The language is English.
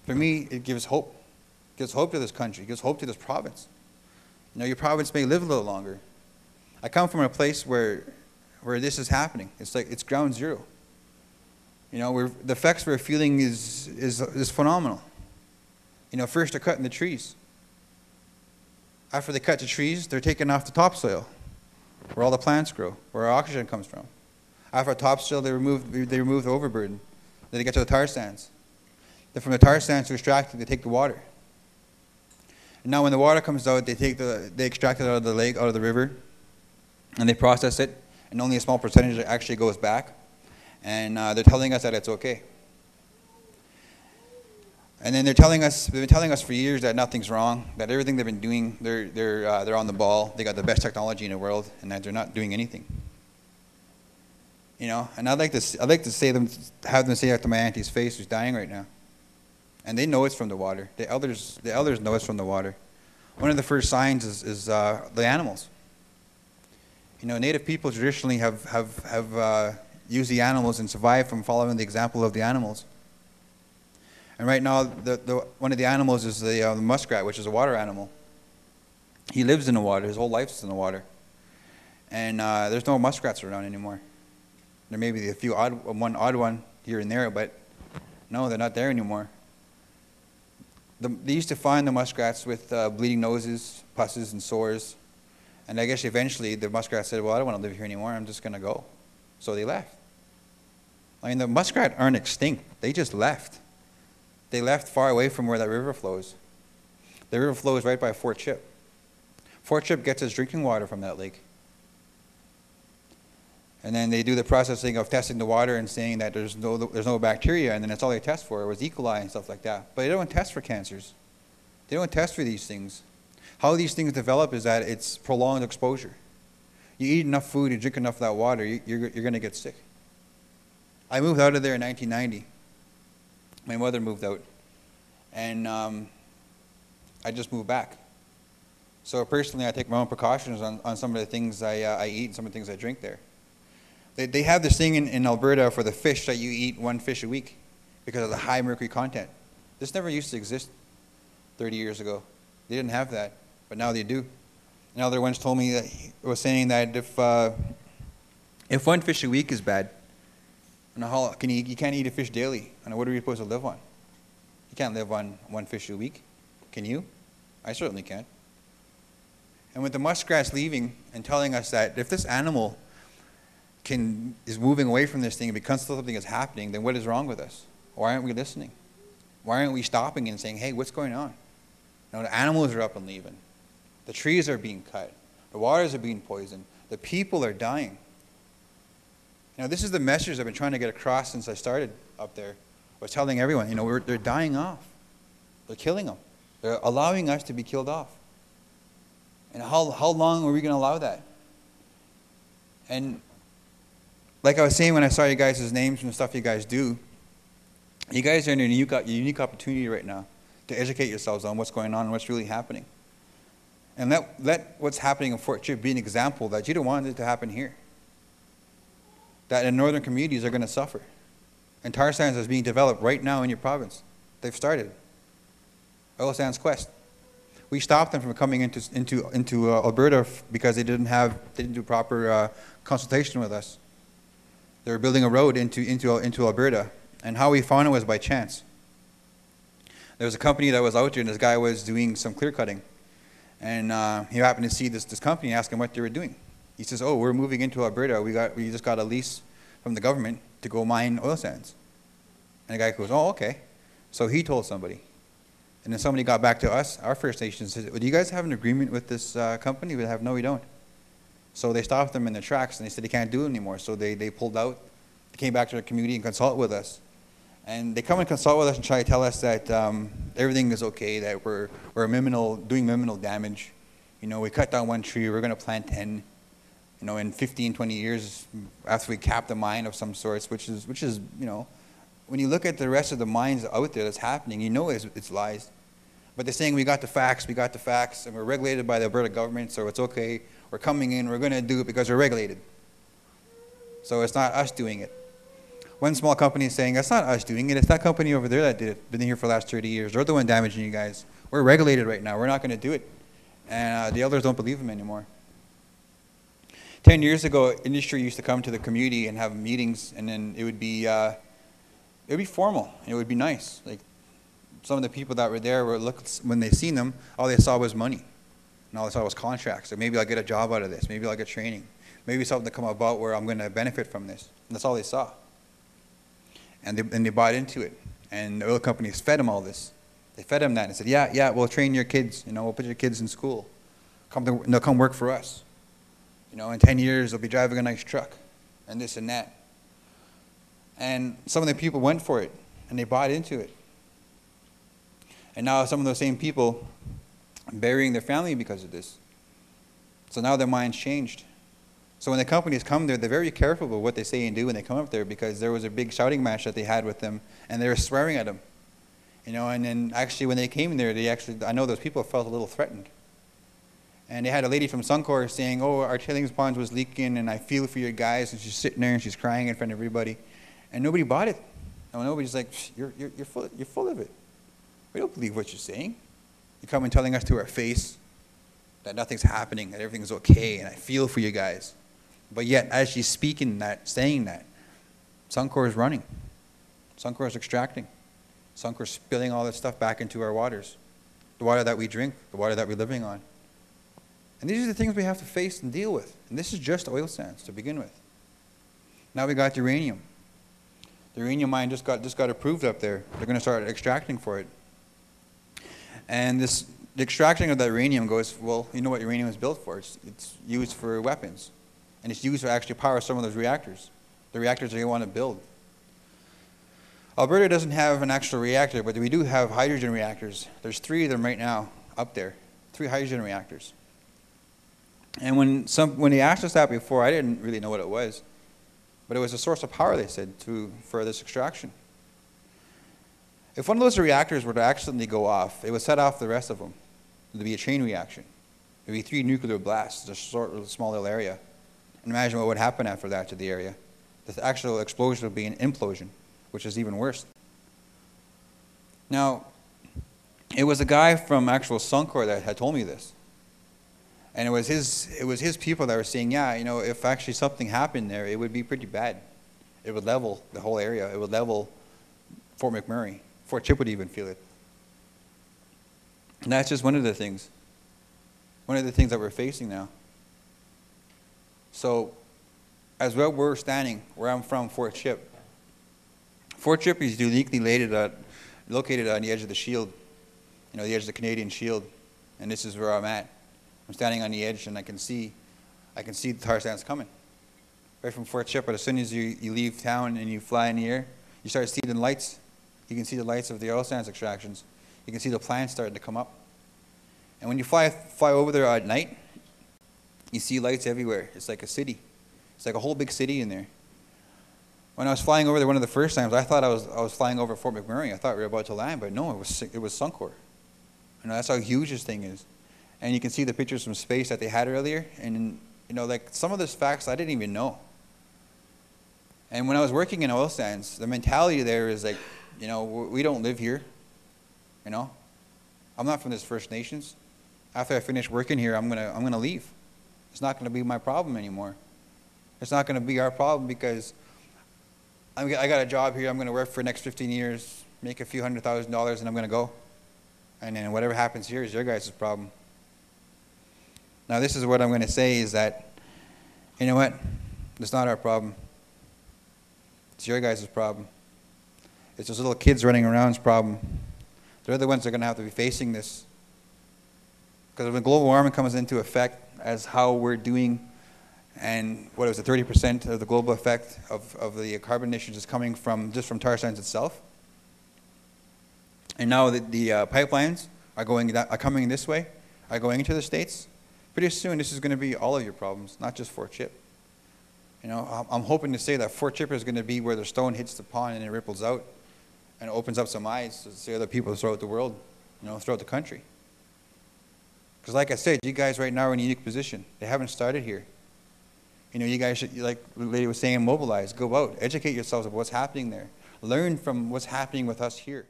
For me, it gives hope. It gives hope to this country. It gives hope to this province. You know, your province may live a little longer. I come from a place where this is happening. It's like it's ground zero. You know, the effects we're feeling is phenomenal. You know, first they're cutting the trees. After they cut the trees, they're taking off the topsoil, where all the plants grow, where our oxygen comes from. After topsoil, they remove the overburden. Then they get to the tar sands. Then from the tar sands to extract it, they take the water. And now when the water comes out, they extract it out of the lake, out of the river, and they process it, and only a small percentage actually goes back. And they're telling us that it's okay. And then they've been telling us for years that nothing's wrong, that everything they've been doing, they're on the ball, they got the best technology in the world, and that they're not doing anything. You know, and I'd like to have them say that to my auntie's face, who's dying right now. And they know it's from the water. The elders know it's from the water. One of the first signs is the animals. You know, Native people traditionally have used the animals and survived from following the example of the animals. And right now, one of the animals is the muskrat, which is a water animal. He lives in the water. His whole life is in the water. And there's no muskrats around anymore. There may be one odd one here and there, but no, they're not there anymore. They used to find the muskrats with bleeding noses, pusses, and sores. And I guess eventually the muskrat said, well, I don't want to live here anymore. I'm just going to go. So they left. I mean, the muskrat aren't extinct. They just left. They left far away from where that river flows. The river flows right by Fort Chip. Fort Chip gets its drinking water from that lake. And then they do the processing of testing the water and saying that there's no bacteria, and then that's all they test for. It was E. coli and stuff like that. But they don't test for cancers. They don't test for these things. How these things develop is that it's prolonged exposure. You eat enough food, you drink enough of that water, you're going to get sick. I moved out of there in 1990. My mother moved out. And I just moved back. So personally, I take my own precautions on some of the things I eat and some of the things I drink there. They have this thing in Alberta for the fish that you eat one fish a week because of the high mercury content. This never used to exist 30 years ago. They didn't have that, but now they do. And other ones told me that was saying that if one fish a week is bad, you can't eat a fish daily. And what are we supposed to live on? You can't live on one fish a week. Can you? I certainly can't. And with the muskrats leaving and telling us that if this animal is moving away from this thing because something is happening, then what is wrong with us? Why aren't we listening? Why aren't we stopping and saying, hey, what's going on? You know, the animals are up and leaving. The trees are being cut. The waters are being poisoned. The people are dying. You know, this is the message I've been trying to get across since I started up there. I was telling everyone, you know, they're dying off. They're killing them. They're allowing us to be killed off. And how long are we going to allow that? And like I was saying when I saw you guys' names and the stuff you guys do, you guys are in a unique opportunity right now to educate yourselves on what's going on and what's really happening. And let what's happening in Fort Chip be an example that you don't want it to happen here. That in northern communities are going to suffer. And tar sands is being developed right now in your province. They've started. Oil Sands Quest. We stopped them from coming into Alberta because they didn't do proper consultation with us. They were building a road into Alberta, and how we found it was by chance. There was a company that was out there, and this guy was doing some clear cutting, and he happened to see this company and asked him what they were doing. He says, "Oh, we're moving into Alberta. We just got a lease from the government to go mine oil sands." And the guy goes, "Oh, okay." So he told somebody. And then somebody got back to us, our First Nations, and said, well, do you guys have an agreement with this company? We have, no, we don't. So they stopped them in their tracks, and they said they can't do it anymore. So they pulled out. They came back to the community and consult with us. And they come and consult with us and try to tell us that everything is okay, that we're doing minimal damage. You know, we cut down one tree, we're going to plant 10. You know, in 15, 20 years after we cap the mine of some sorts, which is, you know, when you look at the rest of the mines out there that's happening, you know it's lies. But they're saying we got the facts, and we're regulated by the Alberta government, so it's okay. We're coming in, we're going to do it because we're regulated. So it's not us doing it. One small company is saying, that's not us doing it, it's that company over there that did it, been here for the last 30 years. They're the one damaging you guys. We're regulated right now, we're not going to do it. And the elders don't believe them anymore. 10 years ago, industry used to come to the community and have meetings, and then it would be formal, and it would be nice. Like, some of the people that were there when they seen them, all they saw was money. And all they saw was contracts. So maybe I'll get a job out of this. Maybe I'll get training. Maybe something to come about where I'm going to benefit from this. And that's all they saw. And they bought into it. And the oil companies fed them all this. They fed them that and said, yeah, we'll train your kids. We'll put your kids in school. They'll come work for us. In 10 years, they'll be driving a nice truck and this and that. And some of the people went for it, and they bought into it. And now some of those same people are burying their family because of this. So now their mind's changed. So when the companies come there, they're very careful with what they say and do when they come up there, because there was a big shouting match that they had with them, and they were swearing at them. And then actually when they came there, I know those people felt a little threatened. And they had a lady from Suncor saying, oh, our tailings ponds was leaking, and I feel for your guys. And she's sitting there, and she's crying in front of everybody. And nobody bought it. And nobody's like, you're full of it. We don't believe what you're saying. You come and telling us to our face that nothing's happening, that everything's okay, and I feel for you guys. But yet, as she's speaking that, saying that, Suncor is running. Suncor is extracting. Suncor is spilling all this stuff back into our waters. The water that we drink, the water that we're living on. And these are the things we have to face and deal with. And this is just oil sands to begin with. Now we got uranium. The uranium mine just got approved up there. They're going to start extracting for it. And the extraction of that uranium goes, well, you know what uranium is built for? It's used for weapons. And it's used to actually power some of those reactors. The reactors that you want to build. Alberta doesn't have an actual reactor, but we do have hydrogen reactors. There's 3 of them right now up there. 3 hydrogen reactors. And when they asked us that before, I didn't really know what it was. But it was a source of power, they said, for this extraction. If one of those reactors were to accidentally go off, it would set off the rest of them. It would be a chain reaction. It would be 3 nuclear blasts, just a small little area. And imagine what would happen after that to the area. The actual explosion would be an implosion, which is even worse. Now, it was a guy from actual Suncor that had told me this. And it was his people that were saying, yeah, if actually something happened there, it would be pretty bad. It would level the whole area. It would level Fort McMurray. Fort Chip would even feel it. And that's just one of the things. One of the things that we're facing now. So, as well, we're standing where I'm from, Fort Chip. Fort Chip is uniquely located on the edge of the shield, the edge of the Canadian shield. And this is where I'm at. I'm standing on the edge, and I can see the tar sands coming. Right from Fort Chip, but as soon as you leave town and you fly in the air, you start seeing the lights. You can see the lights of the oil sands extractions. You can see the plants starting to come up. And when you fly over there at night, you see lights everywhere. It's like a city. It's like a whole big city in there. When I was flying over there one of the first times, I thought I was flying over Fort McMurray. I thought we were about to land, but no, it was Suncor. That's how huge this thing is. And you can see the pictures from space that they had earlier. And, like some of those facts I didn't even know. And when I was working in oil sands, the mentality there is like, we don't live here. I'm not from this First Nations. After I finish working here, I'm gonna leave. It's not gonna be my problem anymore. It's not gonna be our problem because I got a job here. I'm gonna work for the next 15 years, make a few $100,000, and I'm gonna go. And then whatever happens here is your guys' problem. Now this is what I'm gonna say is that, you know what? It's not our problem. It's your guys' problem. It's those little kids running around's problem. They're the ones that are going to have to be facing this. Because when global warming comes into effect as how we're doing, and what was it, 30% of the global effect of the carbon emissions is coming from just from tar sands itself. And now the pipelines are coming this way, are going into the States. Pretty soon this is going to be all of your problems, not just Fort Chip. I'm hoping to say that Fort Chip is going to be where the stone hits the pond and it ripples out and opens up some eyes to see other people throughout the world, throughout the country. Because like I said, you guys right now are in a unique position. They haven't started here. You know, you guys should, like the lady was saying, mobilize, go out, educate yourselves of what's happening there. Learn from what's happening with us here.